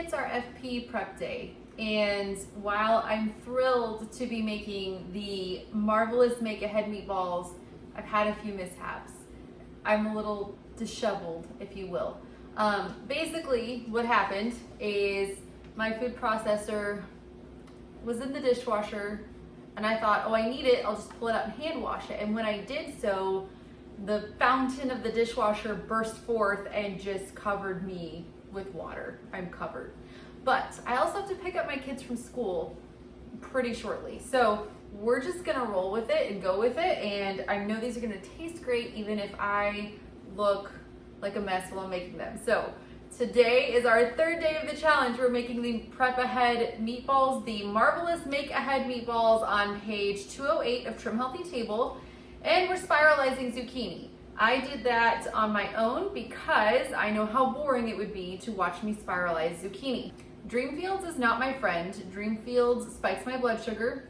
it's our FP prep day, and while I'm thrilled to be making the marvelous Make Ahead meatballs, I've had a few mishaps. I'm a little disheveled, if you will. Basically, what happened is my food processor was in the dishwasher, and I thought, oh, I need it, I'll just pull it out and hand wash it. And when I did so, the fountain of the dishwasher burst forth and just covered me with water. I'm covered. But I also have to pick up my kids from school pretty shortly. So we're just gonna roll with it and go with it. And I know these are gonna taste great even if I look like a mess while I'm making them. So today is our third day of the challenge. We're making the Prep Ahead meatballs, the marvelous Make Ahead meatballs on page 208 of Trim Healthy Table. And we're spiralizing zucchini. I did that on my own because I know how boring it would be to watch me spiralize zucchini. Dreamfields is not my friend. Dreamfields spikes my blood sugar.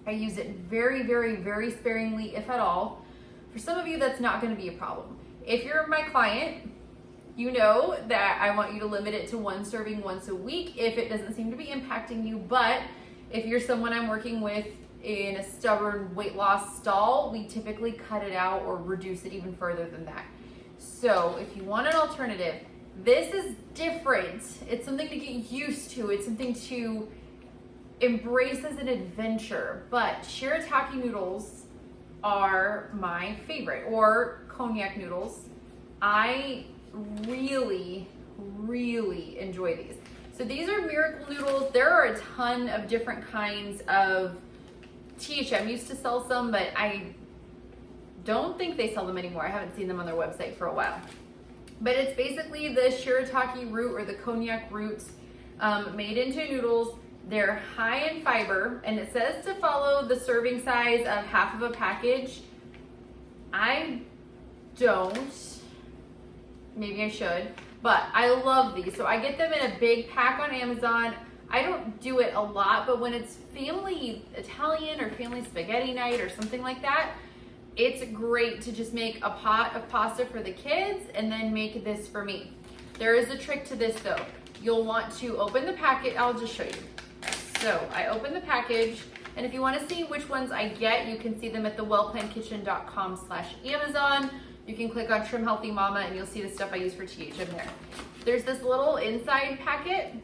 I use it very, very, very sparingly, if at all. For some of you, that's not going to be a problem. If you're my client, you know that I want you to limit it to one serving once a week if it doesn't seem to be impacting you. But if you're someone I'm working with in a stubborn weight loss stall, we typically cut it out or reduce it even further than that. So if you want an alternative, this is different. It's something to get used to. It's something to embrace as an adventure. But Shirataki noodles are my favorite, or cognac noodles. I really, really enjoy these. So these are miracle noodles. There are a ton of different kinds of THM used to sell some, but I don't think they sell them anymore. I haven't seen them on their website for a while. But it's basically the Shirataki root or the cognac root made into noodles. They're high in fiber, and it says to follow the serving size of half of a package. I don't. Maybe I should, but I love these. So I get them in a big pack on Amazon. I don't do it a lot, but when it's family Italian or family spaghetti night or something like that, it's great to just make a pot of pasta for the kids and then make this for me. There is a trick to this though. You'll want to open the packet. I'll just show you. So I open the package, and if you want to see which ones I get, you can see them at thewellplannedkitchen.com/Amazon. You can click on Trim Healthy Mama and you'll see the stuff I use for THM there. There's this little inside packet,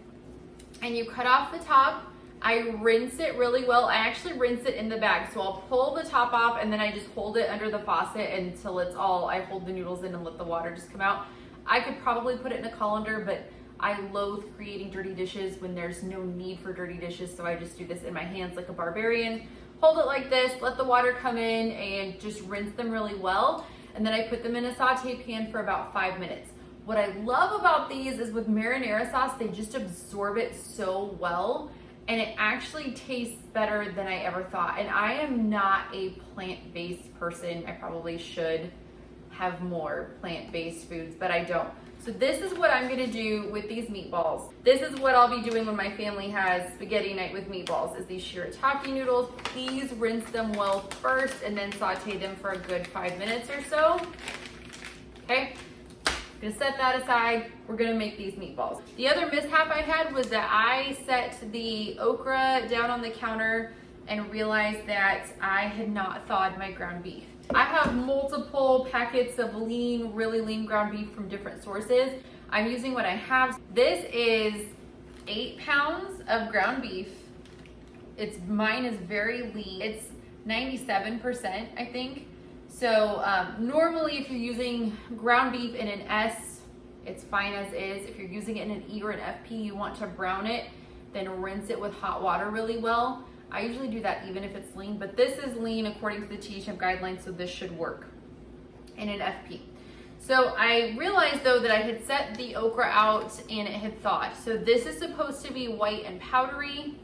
and you cut off the top. I rinse it really well. I actually rinse it in the bag. So I'll pull the top off and then I just hold it under the faucet until it's all, I hold the noodles in and let the water just come out. I could probably put it in a colander, but I loathe creating dirty dishes when there's no need for dirty dishes. So I just do this in my hands like a barbarian. Hold it like this, let the water come in and just rinse them really well. And then I put them in a saute pan for about 5 minutes. What I love about these is with marinara sauce, they just absorb it so well, and it actually tastes better than I ever thought. And I am not a plant-based person. I probably should have more plant-based foods, but I don't. So this is what I'm gonna do with these meatballs. This is what I'll be doing when my family has spaghetti night with meatballs, is these Shirataki noodles. Please rinse them well first and then saute them for a good 5 minutes or so. Okay? Gonna set that aside. We're gonna make these meatballs. The other mishap I had was that I set the okra down on the counter and realized that I had not thawed my ground beef. I have multiple packets of lean, really lean ground beef from different sources. I'm using what I have. This is 8 pounds of ground beef. Mine is very lean. It's 97%, I think. So normally if you're using ground beef in an S, it's fine as is. If you're using it in an E or an FP, you want to brown it, then rinse it with hot water really well. I usually do that even if it's lean, but this is lean according to the THM guidelines, so this should work in an FP. So I realized though that I had set the okra out and it had thawed. So this is supposed to be white and powdery.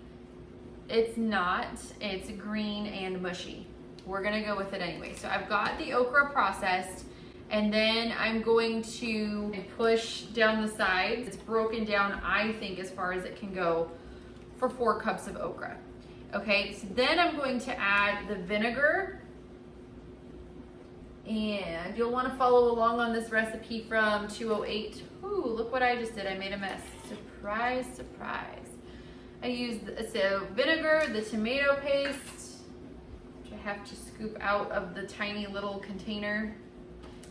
It's not, it's green and mushy. We're gonna go with it anyway. So I've got the okra processed, and then I'm going to push down the sides. It's broken down, I think, as far as it can go for 4 cups of okra. Okay, so then I'm going to add the vinegar And you'll want to follow along on this recipe from 208. Ooh, look what I just did. I made a mess. Surprise, surprise. I used vinegar, the tomato paste, which I have to scoop out of the tiny little container.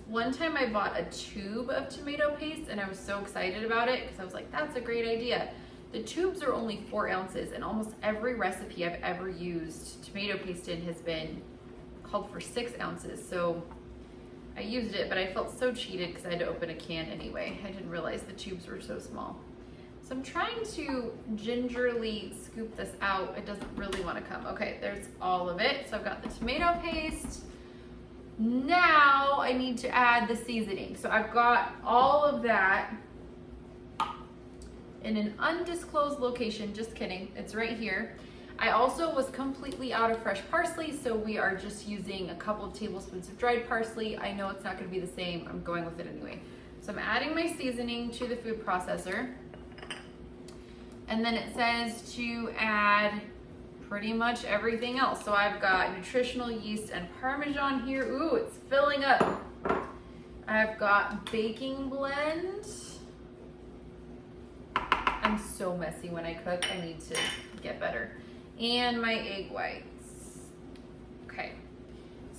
One time I bought a tube of tomato paste and I was so excited about it because I was like, that's a great idea. The tubes are only 4 ounces and almost every recipe I've ever used tomato paste in has been called for 6 ounces. So I used it, but I felt so cheated because I had to open a can anyway. I didn't realize the tubes were so small. So I'm trying to gingerly scoop this out. It doesn't really want to come. Okay, there's all of it. So I've got the tomato paste. Now I need to add the seasoning. So I've got all of that in an undisclosed location. Just kidding, it's right here. I also was completely out of fresh parsley, so we are just using a couple of tablespoons of dried parsley. I know it's not gonna be the same, I'm going with it anyway. So I'm adding my seasoning to the food processor. And then it says to add pretty much everything else. So I've got nutritional yeast and Parmesan here. Ooh, it's filling up. I've got baking blend. I'm so messy when I cook, I need to get better. And my egg whites. Okay,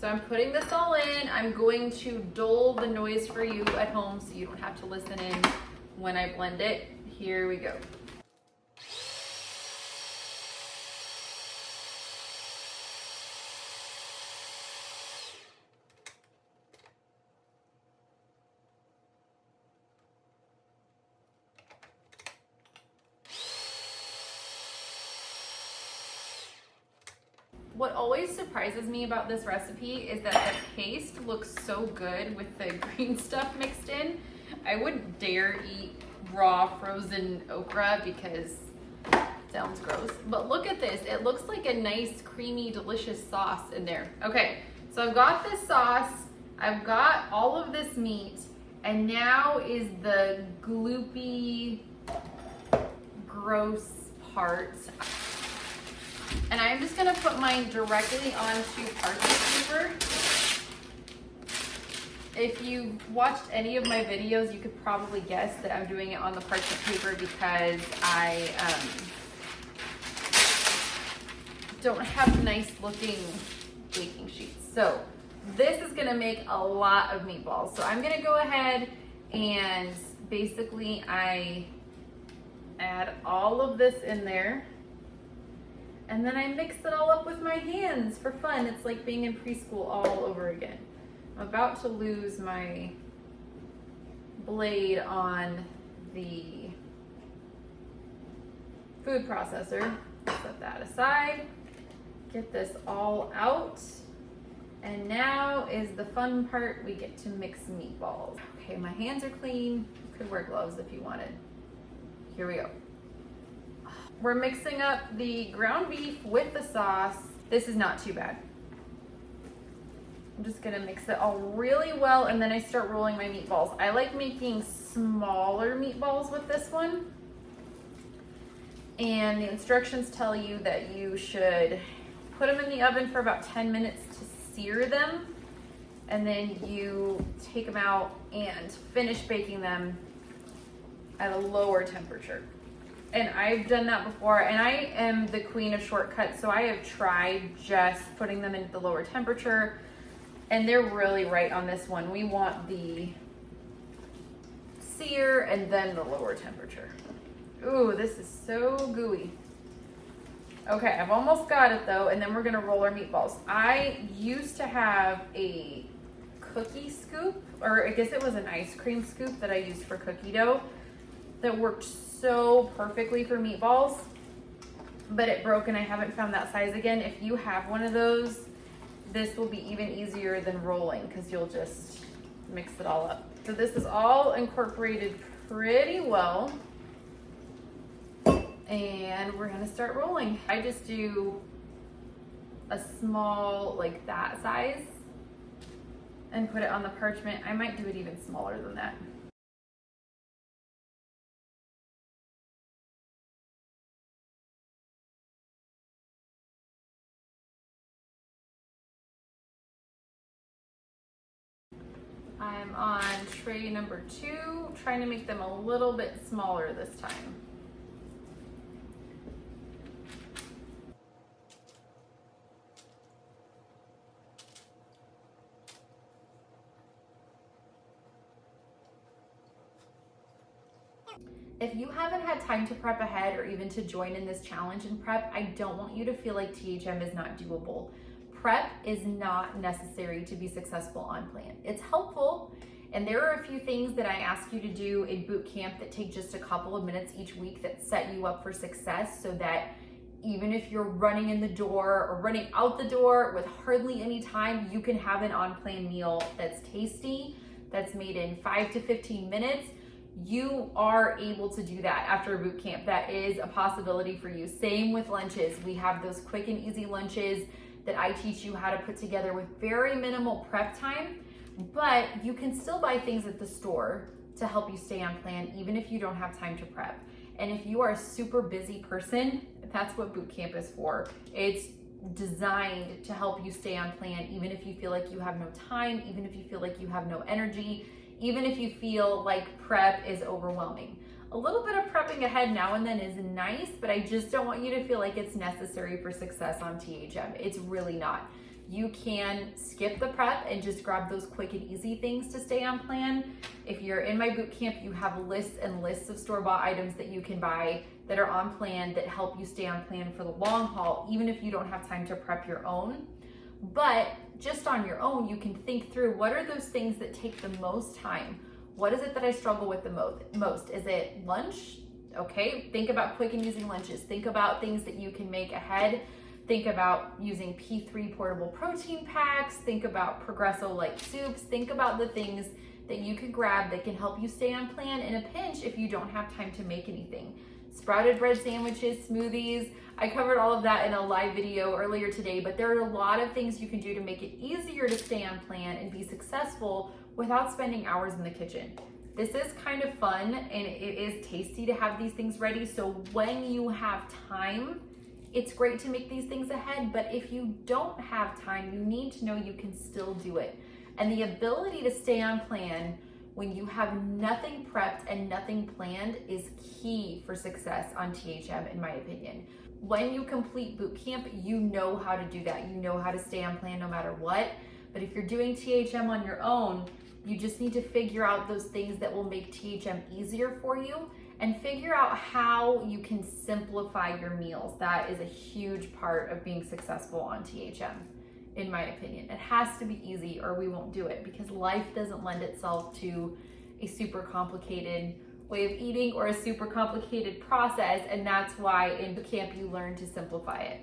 so I'm putting this all in. I'm going to dull the noise for you at home so you don't have to listen in when I blend it. Here we go. What always surprises me about this recipe is that the paste looks so good with the green stuff mixed in. I wouldn't dare eat raw frozen okra because it sounds gross. But look at this, it looks like a nice creamy delicious sauce in there. Okay, so I've got this sauce, I've got all of this meat, and now is the gloopy, gross part. And I'm just gonna put mine directly onto parchment paper. If you watched any of my videos, you could probably guess that I'm doing it on the parchment paper because I don't have nice looking baking sheets. So this is gonna make a lot of meatballs. So I'm gonna go ahead and basically I add all of this in there. And then I mix it all up with my hands for fun. It's like being in preschool all over again. I'm about to lose my blade on the food processor. Set that aside. Get this all out. And now is the fun part. We get to mix meatballs. Okay, my hands are clean. You could wear gloves if you wanted. Here we go. We're mixing up the ground beef with the sauce. This is not too bad. I'm just gonna mix it all really well and then I start rolling my meatballs. I like making smaller meatballs with this one. And the instructions tell you that you should put them in the oven for about 10 minutes to sear them. And then you take them out and finish baking them at a lower temperature. And I've done that before, and I am the queen of shortcuts, so I have tried just putting them into the lower temperature, and they're really right on this one. We want the sear and then the lower temperature. Ooh, this is so gooey. Okay, I've almost got it though, and then we're gonna roll our meatballs. I used to have a cookie scoop, or I guess it was an ice cream scoop that I used for cookie dough that worked so perfectly for meatballs, but it broke and I haven't found that size again. If you have one of those, this will be even easier than rolling because you'll just mix it all up. So this is all incorporated pretty well. And we're gonna start rolling. I just do a small, like that size, and put it on the parchment. I might do it even smaller than that. on tray number 2, trying to make them a little bit smaller this time. If you haven't had time to prep ahead or even to join in this challenge and prep, I don't want you to feel like THM is not doable. Prep is not necessary to be successful on plan. It's helpful, and there are a few things that I ask you to do in boot camp that take just a couple of minutes each week that set you up for success, so that even if you're running in the door or running out the door with hardly any time, you can have an on-plan meal that's tasty, that's made in 5 to 15 minutes. You are able to do that after a boot camp. That is a possibility for you. Same with lunches. We have those quick and easy lunches that I teach you how to put together with very minimal prep time, but you can still buy things at the store to help you stay on plan, even if you don't have time to prep. And if you are a super busy person, that's what boot camp is for. It's designed to help you stay on plan, even if you feel like you have no time, even if you feel like you have no energy, even if you feel like prep is overwhelming. A little bit of prepping ahead now and then is nice, but I just don't want you to feel like it's necessary for success on THM. It's really not. You can skip the prep and just grab those quick and easy things to stay on plan. If you're in my boot camp, you have lists and lists of store-bought items that you can buy that are on plan that help you stay on plan for the long haul, even if you don't have time to prep your own. But just on your own, you can think through, what are those things that take the most time? What is it that I struggle with the most? Is it lunch? Okay, think about quick and easy lunches. Think about things that you can make ahead. Think about using P3 portable protein packs. Think about Progresso-like soups. Think about the things that you can grab that can help you stay on plan in a pinch if you don't have time to make anything. Sprouted bread sandwiches, smoothies. I covered all of that in a live video earlier today, but there are a lot of things you can do to make it easier to stay on plan and be successful without spending hours in the kitchen. This is kind of fun, and it is tasty to have these things ready. So when you have time, it's great to make these things ahead, but if you don't have time, you need to know you can still do it. And the ability to stay on plan when you have nothing prepped and nothing planned is key for success on THM, in my opinion. When you complete boot camp, you know how to do that. You know how to stay on plan no matter what. But if you're doing THM on your own, you just need to figure out those things that will make THM easier for you and figure out how you can simplify your meals. That is a huge part of being successful on THM, in my opinion. It has to be easy or we won't do it, because life doesn't lend itself to a super complicated way of eating or a super complicated process, and that's why in boot camp you learn to simplify it.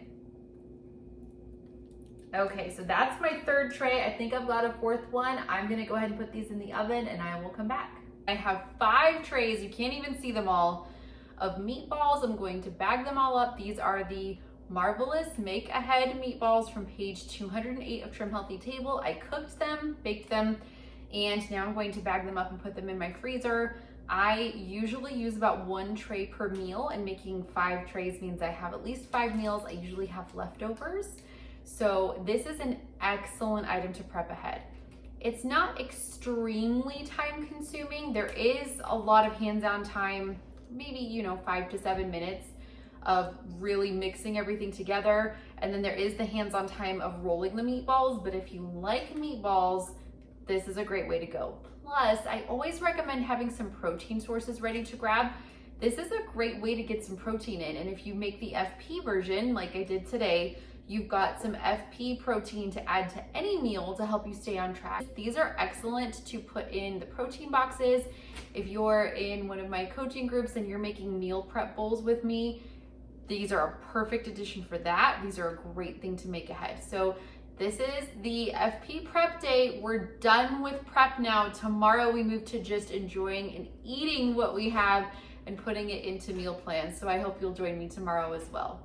Okay, so that's my third tray. I think I've got a fourth one. I'm gonna go ahead and put these in the oven and I will come back. I have 5 trays, you can't even see them all, of meatballs. I'm going to bag them all up. These are the Marvelous Make Ahead meatballs from page 208 of Trim Healthy Table. I cooked them, baked them, and now I'm going to bag them up and put them in my freezer. I usually use about 1 tray per meal, and making 5 trays means I have at least 5 meals. I usually have leftovers. So this is an excellent item to prep ahead. It's not extremely time consuming. There is a lot of hands-on time, maybe 5 to 7 minutes of really mixing everything together. And then there is the hands-on time of rolling the meatballs. But if you like meatballs, this is a great way to go. Plus, I always recommend having some protein sources ready to grab. This is a great way to get some protein in. And if you make the FP version, like I did today, you've got some FP protein to add to any meal to help you stay on track. These are excellent to put in the protein boxes. If you're in one of my coaching groups and you're making meal prep bowls with me, these are a perfect addition for that. These are a great thing to make ahead. So this is the FP prep day. We're done with prep now. Tomorrow we move to just enjoying and eating what we have and putting it into meal plans. So I hope you'll join me tomorrow as well.